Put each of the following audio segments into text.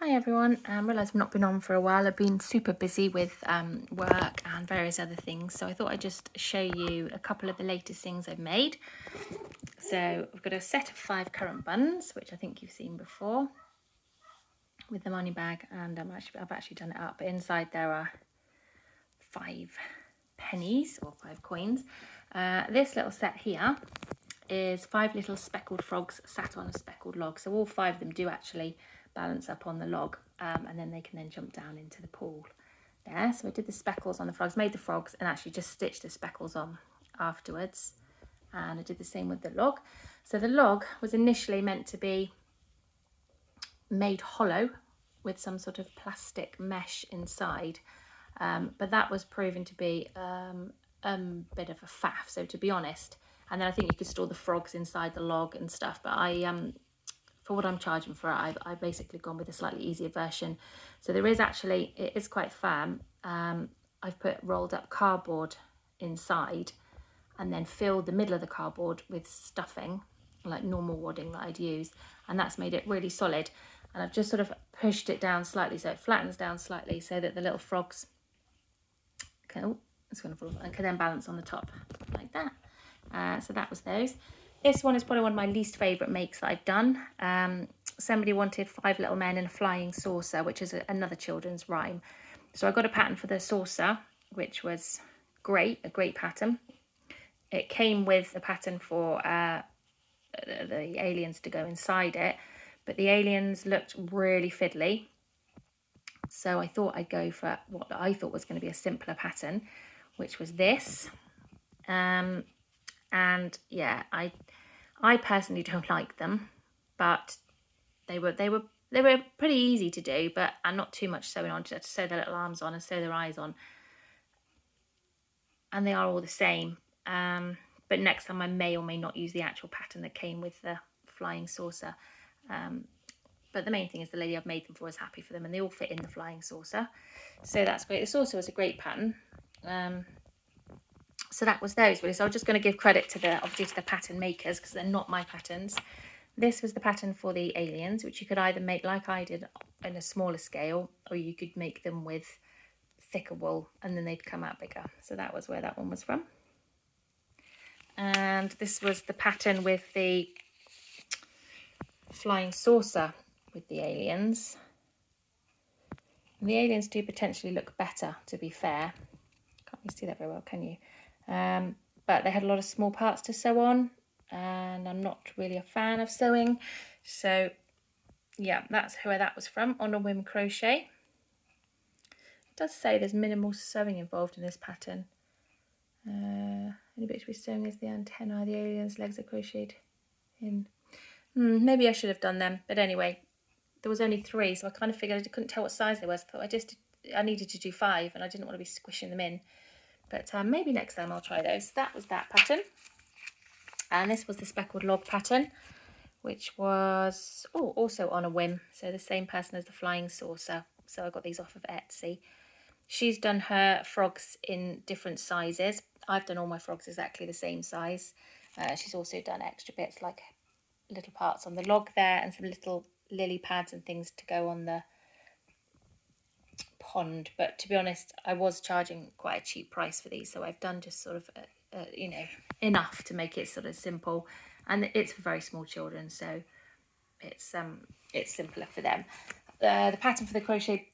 Hi everyone, I realise I've not been on for a while. I've been super busy with work and various other things, so I thought I'd just show you a couple of the latest things I've made. So I've got a set of 5 currant buns, which I think you've seen before, with the money bag, and I've actually done it up, but inside there are 5 pennies or 5 coins. This little set here is 5 little speckled frogs sat on a speckled log, so all 5 of them do actually balance up on the log, and then they can then jump down into the pool there. So I did the speckles on the frogs, made the frogs, and actually just stitched the speckles on afterwards, and I did the same with the log. So the log was initially meant to be made hollow with some sort of plastic mesh inside, but that was proven to be a bit of a faff, so to be honest. And then I think you could store the frogs inside the log and stuff, but for what I'm charging for it, I've basically gone with a slightly easier version. So there is actually, it is quite firm. I've put rolled up cardboard inside and then filled the middle of the cardboard with stuffing, like normal wadding that I'd use, and that's made it really solid. And I've just sort of pushed it down slightly so it flattens down slightly so that the little frogs can, oh, it's going to fall, and can then balance on the top like that. So that was those. This one is probably one of my least favourite makes that I've done. Somebody wanted 5 little men in a flying saucer, which is another children's rhyme. So I got a pattern for the saucer, which was great, a great pattern. It came with a pattern for the aliens to go inside it, but the aliens looked really fiddly. So I thought I'd go for what I thought was going to be a simpler pattern, which was this. And yeah, I personally don't like them, but they were pretty easy to do, but and not too much sewing on, to sew their little arms on and sew their eyes on, and they are all the same. But next time I may or may not use the actual pattern that came with the flying saucer. But the main thing is the lady I've made them for is happy for them, and they all fit in the flying saucer, so that's great. The saucer was a great pattern. So that was those really. So I'm just going to give credit to the pattern makers, because they're not my patterns. This was the pattern for the aliens, which you could either make like I did in a smaller scale, or you could make them with thicker wool and then they'd come out bigger. So that was where that one was from. And this was the pattern with the flying saucer with the aliens. And the aliens do potentially look better, to be fair. Can't really see that very well, can you? But they had a lot of small parts to sew on, and I'm not really a fan of sewing. So yeah, that's where that was from, On a Whim Crochet. It does say there's minimal sewing involved in this pattern. Any bit to be sewn is the antenna, the alien's legs are crocheted in. Maybe I should have done them, but anyway, there was only 3, so I kind of figured I couldn't tell what size they were. So I thought I needed to do 5, and I didn't want to be squishing them in. But maybe next time I'll try those. That was that pattern. And this was the speckled log pattern, which was also On a Whim. So the same person as the flying saucer. So I got these off of Etsy. She's done her frogs in different sizes. I've done all my frogs exactly the same size. She's also done extra bits like little parts on the log there and some little lily pads and things to go on the pond. But to be honest, I was charging quite a cheap price for these, so I've done just sort of enough to make it sort of simple, and it's for very small children, so it's simpler for them. The pattern for the crochet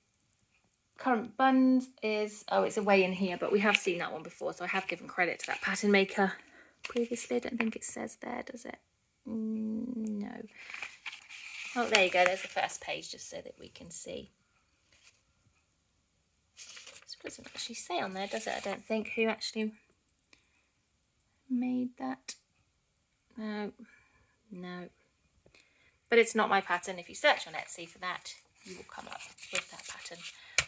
currant buns is, it's away in here, but we have seen that one before, so I have given credit to that pattern maker previously. I don't think it says there, does it? No. Oh, there you go, there's the first page, just so that we can see. This doesn't actually say on there, does it? I don't think, who actually made that. No. But it's not my pattern. If you search on Etsy for that, you will come up with that pattern,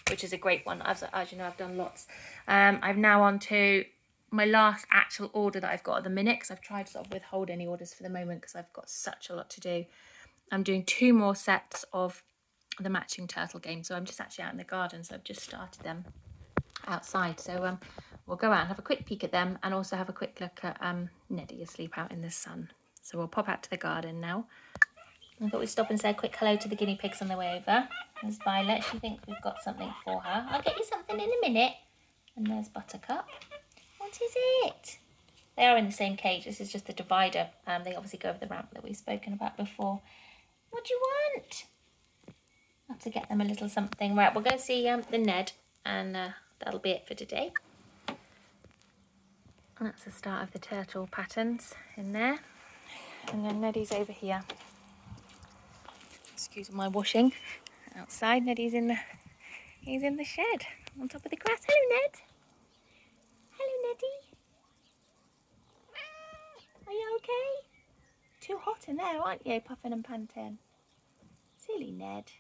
which is a great one. As you know, I've done lots. I'm now on to my last actual order that I've got at the minute, because I've tried to sort of withhold any orders for the moment because I've got such a lot to do. I'm doing 2 more sets of the matching turtle game, so I'm just actually out in the garden, so I've just started them outside. So we'll go out and have a quick peek at them, and also have a quick look at Neddy asleep out in the sun. So we'll pop out to the garden now. I thought we'd stop and say a quick hello to the guinea pigs on the way over. There's Violet. She thinks we've got something for her. I'll get you something in a minute. And there's Buttercup. What is it? They are in the same cage. This is just the divider. They obviously go over the ramp that we've spoken about before. What do you want? I have to get them a little something. Right, we'll go see the Ned, and that'll be it for today. And that's the start of the turtle patterns in there. And then Neddy's over here. Excuse my washing. Outside, Neddy's he's in the shed on top of the grass. Hello, Ned. Hello, Neddy. Are you okay? Too hot in there, aren't you? Puffing and panting. Silly Ned.